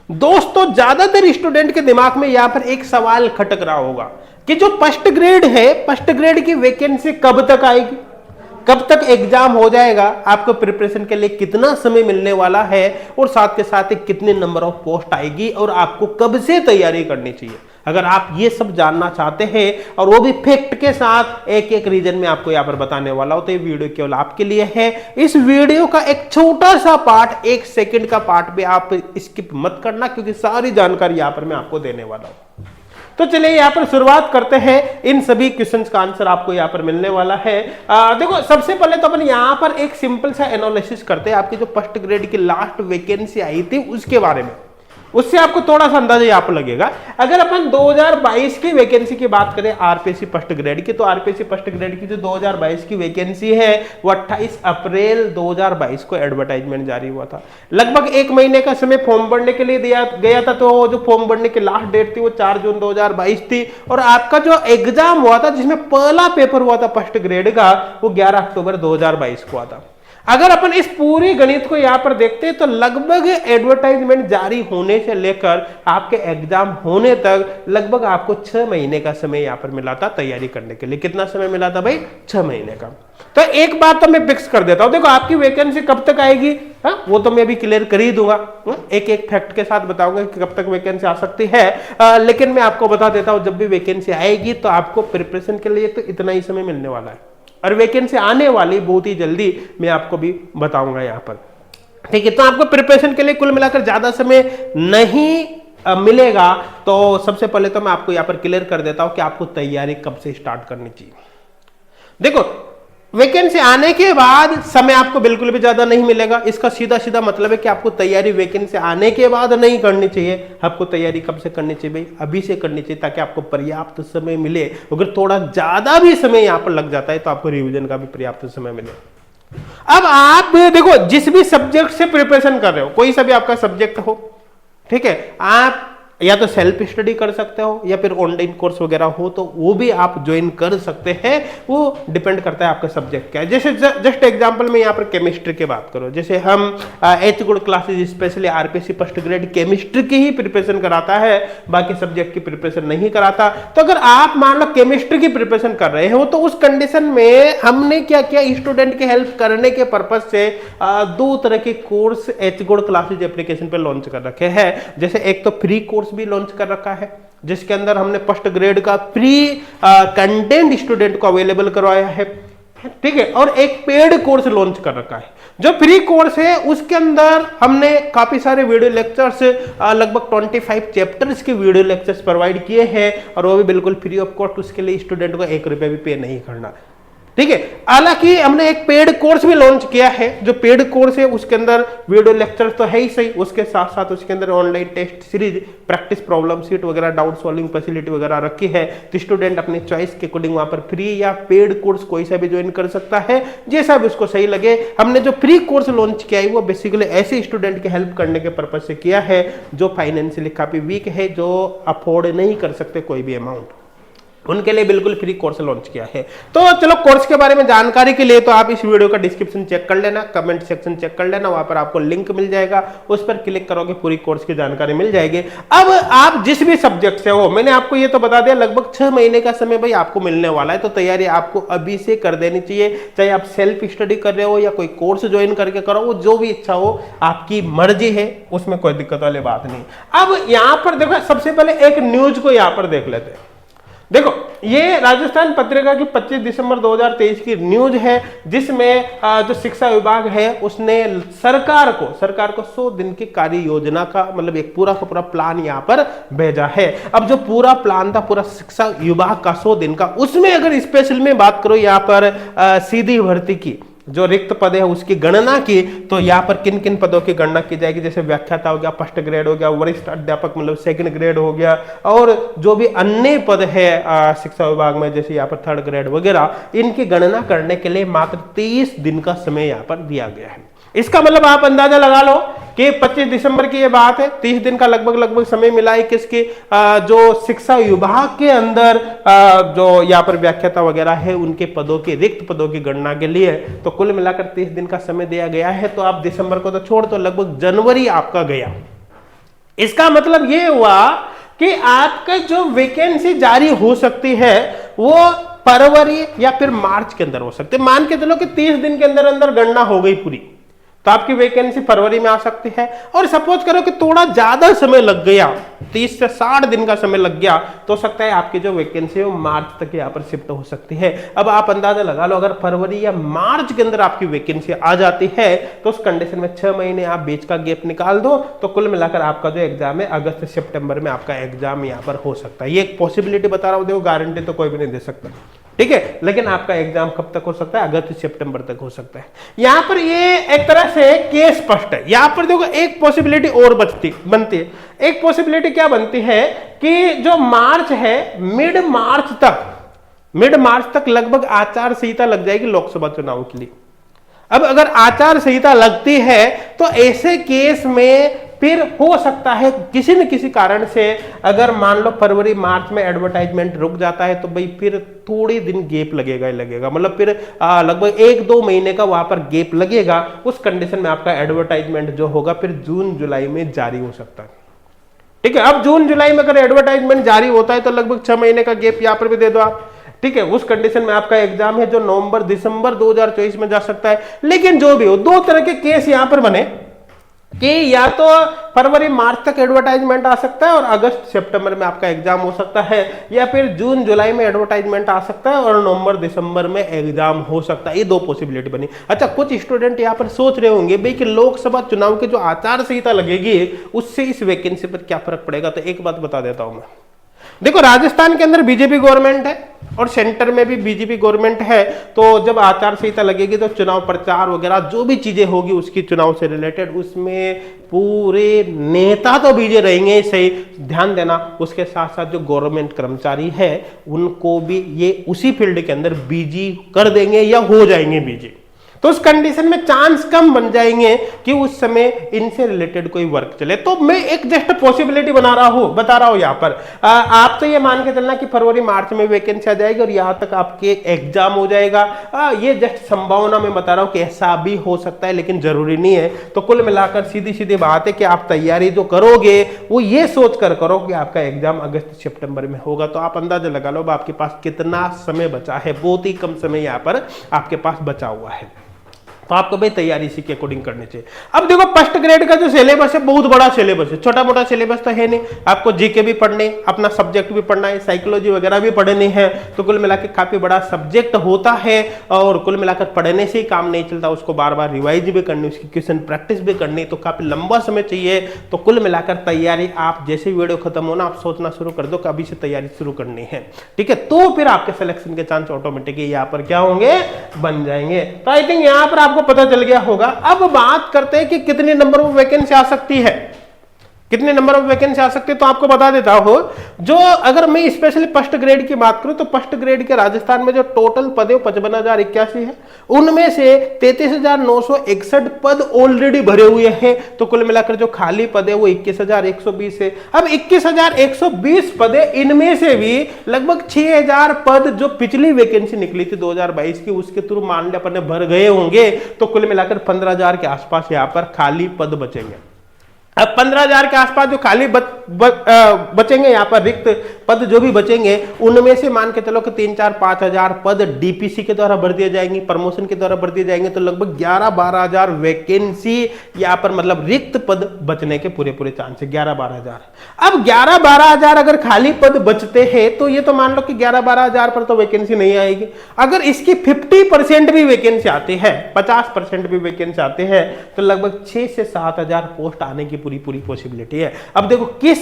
दोस्तों ज्यादातर स्टूडेंट के दिमाग में यहां पर एक सवाल खटक रहा होगा कि जो फर्स्ट ग्रेड है, फर्स्ट ग्रेड की वैकेंसी कब तक आएगी, कब तक एग्जाम हो जाएगा, आपको प्रिपरेशन के लिए कितना समय मिलने वाला है और साथ के साथ कितने नंबर ऑफ पोस्ट आएगी और आपको कब से तैयारी करनी चाहिए। अगर आप ये सब जानना चाहते हैं और वो भी फैक्ट के साथ एक एक रीजन में आपको यहां पर बताने वाला हो, तो ये वीडियो केवल आपके लिए है। इस वीडियो का एक छोटा सा पार्ट, 1 सेकंड का पार्ट भी आप स्किप मत करना, क्योंकि सारी जानकारी यहां पर मैं आपको देने वाला हूं। तो चलिए यहां पर शुरुआत करते हैं। इन सभी क्वेश्चंस का आंसर आपको यहां पर मिलने वाला है। देखो सबसे पहले तो अपन यहां पर एक सिंपल सा एनालिसिस करते हैं आपकी जो फर्स्ट ग्रेड की लास्ट वैकेंसी आई थी उसके बारे में, उससे आपको थोड़ा सा अंदाजा यहां पर लगेगा। अगर अपन 2022 की वैकेंसी की बात करें आरपीएससी फर्स्ट ग्रेड की, तो आरपीएससी फर्स्ट ग्रेड की जो 2022 की वैकेंसी है वो 28 अप्रैल 2022 को एडवर्टाइजमेंट जारी हुआ था। लगभग 1 महीने का समय फॉर्म भरने के लिए दिया गया था, तो जो फॉर्म भरने की लास्ट डेट थी वो 4 जून 2022 थी और आपका जो एग्जाम हुआ था जिसमें पहला पेपर हुआ था फर्स्ट ग्रेड का, वो 11 अक्टूबर 2022 को हुआ था। अगर अपन इस पूरी गणित को यहां पर देखते हैं तो लगभग एडवर्टाइजमेंट जारी होने से लेकर आपके एग्जाम होने तक लगभग आपको 6 महीने का समय यहां पर मिला था तैयारी करने के लिए। कितना समय मिला था भाई? 6 महीने का। तो एक बात तो मैं फिक्स कर देता हूं, देखो आपकी वैकेंसी कब तक आएगी, वो तो मैं अभी क्लियर कर ही दूंगा, एक एक फैक्ट के साथ बताऊंगा कि कब तक वैकेंसी आ सकती है। लेकिन मैं आपको बता देता हूं, जब भी वैकेंसी आएगी तो आपको प्रिपरेशन के लिए तो इतना ही समय मिलने वाला है और वैकेंसी आने वाली बहुत ही जल्दी मैं आपको भी बताऊंगा यहां पर, ठीक है। तो आपको प्रिपरेशन के लिए कुल मिलाकर ज्यादा समय नहीं मिलेगा। तो सबसे पहले तो मैं आपको यहां पर क्लियर कर देता हूं कि आपको तैयारी कब से स्टार्ट करनी चाहिए। देखो वैकेंसी आने के बाद समय आपको बिल्कुल भी ज्यादा नहीं मिलेगा, इसका सीधा सीधा मतलब है कि आपको तैयारी वैकेंसी आने के बाद नहीं करनी चाहिए। आपको तैयारी कब से करनी चाहिए भाई? अभी से करनी चाहिए, ताकि आपको पर्याप्त समय मिले। अगर थोड़ा ज्यादा भी समय यहां पर लग जाता है तो आपको रिवीजन का भी पर्याप्त समय मिले। अब आप देखो जिस भी सब्जेक्ट से प्रिपरेशन कर रहे हो, कोई सा भी आपका सब्जेक्ट हो, ठीक है, आप या तो सेल्फ स्टडी कर सकते हो या फिर ऑनलाइन कोर्स वगैरह हो तो वो भी आप ज्वाइन कर सकते हैं। वो डिपेंड करता है आपका सब्जेक्ट क्या है। जैसे जस्ट एग्जांपल में यहाँ पर केमिस्ट्री की बात करो, जैसे हम H good classes specially RPSC first grade chemistry की ही प्रिपरेशन कराता है, बाकी सब्जेक्ट की प्रिपरेशन नहीं कराता। तो अगर आप मान लो केमिस्ट्री की प्रिपरेशन कर रहे हो तो उस कंडीशन में हमने क्या किया, स्टूडेंट की हेल्प करने के पर्पज से 2 तरह के course H good classes application पे लॉन्च कर रखे हैं। जैसे एक तो फ्री कोर्स भी लॉन्च कर रखा है जिसके अंदर हमने फर्स्ट ग्रेड का फ्री कंटेंट स्टूडेंट को अवेलेबल करवाया है, ठीक है, और एक पेड कोर्स लॉन्च कर रखा है। जो फ्री कोर्स है उसके अंदर हमने काफी सारे वीडियो लेक्चर्स, लगभग 25 चैप्टर्स के वीडियो लेक्चर्स प्रोवाइड किए हैं और वो भी बिल्कुल फ्री ऑफ कॉस्ट। उसके लिए स्टूडेंट को 1 रुपया भी पे नहीं करना, ठीक है। हालांकि हमने एक पेड कोर्स भी लॉन्च किया है। जो पेड कोर्स है उसके अंदर वीडियो लेक्चर तो है ही सही, उसके साथ साथ उसके अंदर online test series, practice problem sheet वगैरह, डाउट सॉल्विंग फैसिलिटी वगैरह रखी है। तो स्टूडेंट अपने चॉइस के अकॉर्डिंग वहां पर फ्री या पेड कोर्स कोई सा भी ज्वाइन कर सकता है, जैसा भी उसको सही लगे। हमने जो फ्री कोर्स लॉन्च किया है वो बेसिकली ऐसे स्टूडेंट की हेल्प करने के पर्पज से किया है जो फाइनेंशियली काफी वीक है, जो अफोर्ड नहीं कर सकते कोई भी अमाउंट, उनके लिए बिल्कुल फ्री कोर्स लॉन्च किया है। तो चलो कोर्स के बारे में जानकारी के लिए तो आप इस वीडियो का डिस्क्रिप्शन चेक कर लेना, कमेंट सेक्शन चेक कर लेना, वहां पर आपको लिंक मिल जाएगा, उस पर क्लिक करोगे पूरी कोर्स की जानकारी मिल जाएगी। अब आप जिस भी सब्जेक्ट से हो, मैंने आपको ये तो बता दिया लगभग 6 महीने का समय भाई आपको मिलने वाला है, तो तैयारी आपको अभी से कर देनी चाहिए। चाहे आप सेल्फ स्टडी कर रहे हो या कोई कोर्स ज्वाइन करके करो, वो जो भी इच्छा हो आपकी मर्जी है, उसमें कोई दिक्कत वाली बात नहीं। अब यहां पर देखो सबसे पहले एक न्यूज को यहां पर देख लेते हैं। देखो ये राजस्थान पत्रिका की 25 दिसंबर 2023 की न्यूज है, जिसमें जो शिक्षा विभाग है उसने सरकार को 100 दिन की कार्य योजना का मतलब एक पूरा का पूरा प्लान यहां पर भेजा है। अब जो पूरा प्लान था पूरा शिक्षा विभाग का 100 दिन का, उसमें अगर स्पेशल में बात करो यहां पर सीधी भर्ती की जो रिक्त पद है उसकी गणना की, तो यहाँ पर किन किन पदों की गणना की जाएगी। जैसे व्याख्याता हो गया, फर्स्ट ग्रेड हो गया, वरिष्ठ अध्यापक मतलब 2nd ग्रेड हो गया, और जो भी अन्य पद है शिक्षा विभाग में जैसे यहाँ पर 3rd ग्रेड वगैरह, इनकी गणना करने के लिए मात्र 30 दिन का समय यहाँ पर दिया गया है। इसका मतलब आप अंदाजा लगा लो कि 25 दिसंबर की ये बात है, 30 दिन का लगभग समय मिला है किसकी, जो शिक्षा विभाग के अंदर जो यहाँ पर व्याख्याता वगैरह है उनके पदों की, रिक्त पदों की गणना के लिए। तो कुल मिलाकर 30 दिन का समय दिया गया है। तो आप दिसंबर को तो छोड़, तो लगभग जनवरी आपका गया, इसका मतलब ये हुआ कि आपका जो वैकेंसी जारी हो सकती है वो फरवरी या फिर मार्च के अंदर हो सकती है। मान के चलो कि 30 दिन के अंदर अंदर गणना हो गई पूरी, तो आपकी वैकेंसी फरवरी में आ सकती है। और सपोज करो कि थोड़ा ज्यादा समय लग गया, 30 से 60 दिन का समय लग गया, तो हो सकता है आपकी जो वैकेंसी है वो मार्च तक यहाँ पर शिफ्ट हो सकती है। अब आप अंदाजा लगा लो, अगर फरवरी या मार्च के अंदर आपकी वैकेंसी आ जाती है तो उस कंडीशन में 6 महीने आप बीच का गैप निकाल दो, तो कुल मिलाकर आपका जो एग्जाम है अगस्त से सितंबर में आपका एग्जाम यहाँ पर हो सकता है। ये एक पॉसिबिलिटी बता रहा हूँ, देखो गारंटी तो कोई भी नहीं दे सकता, ठीक है, लेकिन आपका एग्जाम कब तक हो सकता है? अगस्त से सितंबर तक हो सकता है। यहां पर ये एक तरह से केस स्पष्ट है। यहां पर देखो एक पॉसिबिलिटी और बनती है। एक पॉसिबिलिटी क्या बनती है कि जो मार्च है, मिड मार्च तक लगभग आचार संहिता लग जाएगी लोकसभा चुनाव के लिए। अब अगर आचार संहिता लगती है तो ऐसे केस में फिर हो सकता है किसी न किसी कारण से, अगर मान लो फरवरी मार्च में एडवर्टाइजमेंट रुक जाता है तो भाई फिर थोड़े दिन गैप लगेगा, मतलब फिर लगभग 1-2 महीने का वहां पर गैप लगेगा। उस कंडीशन में आपका एडवर्टाइजमेंट जो होगा फिर जून जुलाई में जारी हो सकता है, ठीक है। अब जून जुलाई में अगर एडवर्टाइजमेंट जारी होता है तो लगभग 6 महीने का गैप यहाँ पर भी दे दो आप, ठीक है। उस कंडीशन में आपका एग्जाम है जो नवंबर दिसंबर 2024 में जा सकता है। लेकिन जो भी हो, 2 तरह के केस यहां पर बने कि या तो फरवरी मार्च तक एडवर्टाइजमेंट आ सकता है और अगस्त सितंबर में आपका एग्जाम हो सकता है, या फिर जून जुलाई में एडवर्टाइजमेंट आ सकता है और नवंबर दिसंबर में एग्जाम हो सकता है। ये 2 पॉसिबिलिटी बनी। अच्छा, कुछ स्टूडेंट यहाँ पर सोच रहे होंगे भाई कि लोकसभा चुनाव की जो आचार संहिता लगेगी उससे इस वैकेंसी पर क्या फर्क पड़ेगा। तो एक बात बता देता हूं मैं, देखो राजस्थान के अंदर बीजेपी गवर्नमेंट है और सेंटर में भी बीजेपी गवर्नमेंट है, तो जब आचार संहिता लगेगी तो चुनाव प्रचार वगैरह जो भी चीजें होगी उसकी चुनाव से रिलेटेड, उसमें पूरे नेता तो बीजे रहेंगे, सही ध्यान देना। उसके साथ साथ जो गवर्नमेंट कर्मचारी है उनको भी ये उसी फील्ड के अंदर बीजी कर देंगे या हो जाएंगे बीजी। तो उस कंडीशन में चांस कम बन जाएंगे कि उस समय इनसे रिलेटेड कोई वर्क चले। तो मैं एक जस्ट पॉसिबिलिटी बता रहा हूं यहां पर। आप तो ये मान के चलना कि फरवरी मार्च में वैकेंसी आ जाएगी और यहां तक आपके एग्जाम हो जाएगा। ये जस्ट संभावना मैं बता रहा हूं कि ऐसा भी हो सकता है, लेकिन जरूरी नहीं है। तो कुल मिलाकर सीधी सीधी बात है कि आप तैयारी जो करोगे वो ये सोच कर करो कि आपका एग्जाम अगस्त सितंबर में होगा। तो आप अंदाजा लगा लो आपके पास कितना समय बचा है। बहुत ही कम समय यहाँ पर आपके पास बचा हुआ है, तो आपको भाई तैयारी इसी के अकॉर्डिंग करनी चाहिए। अब देखो फर्स्ट ग्रेड का जो सिलेबस है बहुत बड़ा सिलेबस है, छोटा मोटा सिलेबस तो है नहीं। आपको जीके भी पढ़ने, अपना सब्जेक्ट भी पढ़ना है, साइकोलॉजी वगैरह भी पढ़नी है, तो कुल मिलाकर काफी बड़ा सब्जेक्ट होता है। और कुल मिलाकर पढ़ने से ही काम नहीं चलता, उसको बार बार रिवाइज भी करनी, उसकी क्वेश्चन प्रैक्टिस भी करनी, तो काफी लंबा समय चाहिए। तो कुल मिलाकर तैयारी आप जैसे वीडियो खत्म होना आप सोचना शुरू कर दो कि अभी से तैयारी शुरू करनी है, ठीक है। तो फिर आपके सिलेक्शन के चांस ऑटोमेटिकली यहाँ पर क्या होंगे, बन जाएंगे। तो आई थिंक यहाँ पर आपको पता चल गया होगा। अब बात करते हैं कि कितने नंबर ऑफ वैकेंसी आ सकती है, कितने नंबर ऑफ वैकेंसी आ सकते हैं। तो आपको बता देता हूं, जो अगर मैं स्पेशली फर्स्ट ग्रेड की बात करूं तो फर्स्ट ग्रेड के राजस्थान में जो टोटल पद है 55,081 है, उनमें से 33,961 पद ऑलरेडी भरे हुए हैं। तो कुल मिलाकर जो खाली पद है वो 21,120 है। अब 21,120 पद है, इनमें से भी लगभग 6,000 पद जो पिछली वैकेंसी निकली थी 2022 की, उसके थ्रू मान लिया अपने भर गए होंगे। तो कुल मिलाकर 15,000 के आसपास यहां पर खाली पद बचेंगे। अब 15,000 के आसपास जो खाली बचेंगे, यहाँ पर रिक्त पद जो भी बचेंगे, उनमें से मान के चलो कि 3-4-5,000 पद डीपीसी के द्वारा भर दिए जाएंगे, प्रमोशन के द्वारा भर दिए जाएंगे। तो लगभग 11-12,000 वैकेंसी यहाँ पर मतलब रिक्त पद बचने के पूरे चांस है, 11-12,000। अब 11-12,000 अगर खाली पद बचते हैं तो ये तो मान लो कि 11-12,000 पर तो वैकेंसी नहीं आएगी। अगर इसकी 50% भी वैकेंसी आती है, 50% भी वैकेंसी आते हैं, तो लगभग 6 से 7,000 पोस्ट आने की पूरी पॉसिबिलिटी है। अब देखो किस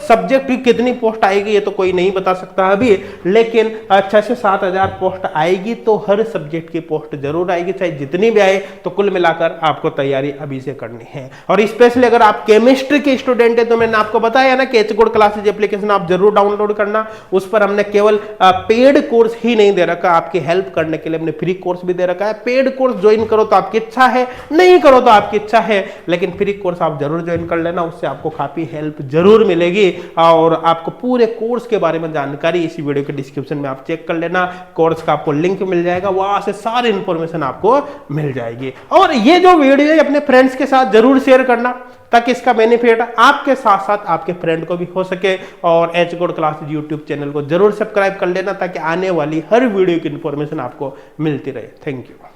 सब्जेक्ट की कितनी पोस्ट आएगी ये तो कोई नहीं बता सकता अभी, लेकिन 6 से 7,000 पोस्ट आएगी तो हर सब्जेक्ट की पोस्ट जरूर आएगी, चाहे जितनी भी आए। तो कुल मिलाकर आपको तैयारी अभी से करनी है। और स्पेशली अगर आप केमिस्ट्री के स्टूडेंट है तो मैंने आपको बताया ना कि एचकोड क्लासेज एप्लीकेशन आप जरूर डाउनलोड करना। उस पर हमने केवल पेड कोर्स ही नहीं दे रखा, आपकी हेल्प करने के लिए हमने फ्री कोर्स भी दे रखा है। पेड कोर्स ज्वाइन करो तो आपकी इच्छा है, नहीं करो तो आपकी इच्छा है, लेकिन फ्री कोर्स आप जरूर ज्वाइन कर लेना, उससे आपको काफी हेल्प जरूर जरूर मिलेगी। और आपको पूरे कोर्स के बारे में जानकारी इसी वीडियो के डिस्क्रिप्शन में आप चेक कर लेना, कोर्स का आपको लिंक मिल जाएगा, वहां से सारी इंफॉर्मेशन आपको मिल जाएगी। और ये जो वीडियो है अपने फ्रेंड्स के साथ जरूर शेयर करना, ताकि इसका बेनिफिट आपके साथ साथ आपके फ्रेंड को भी हो सके। और H code classes YouTube channel को जरूर सब्सक्राइब कर लेना, ताकि आने वाली हर वीडियो की इंफॉर्मेशन आपको मिलती रहे। Thank you.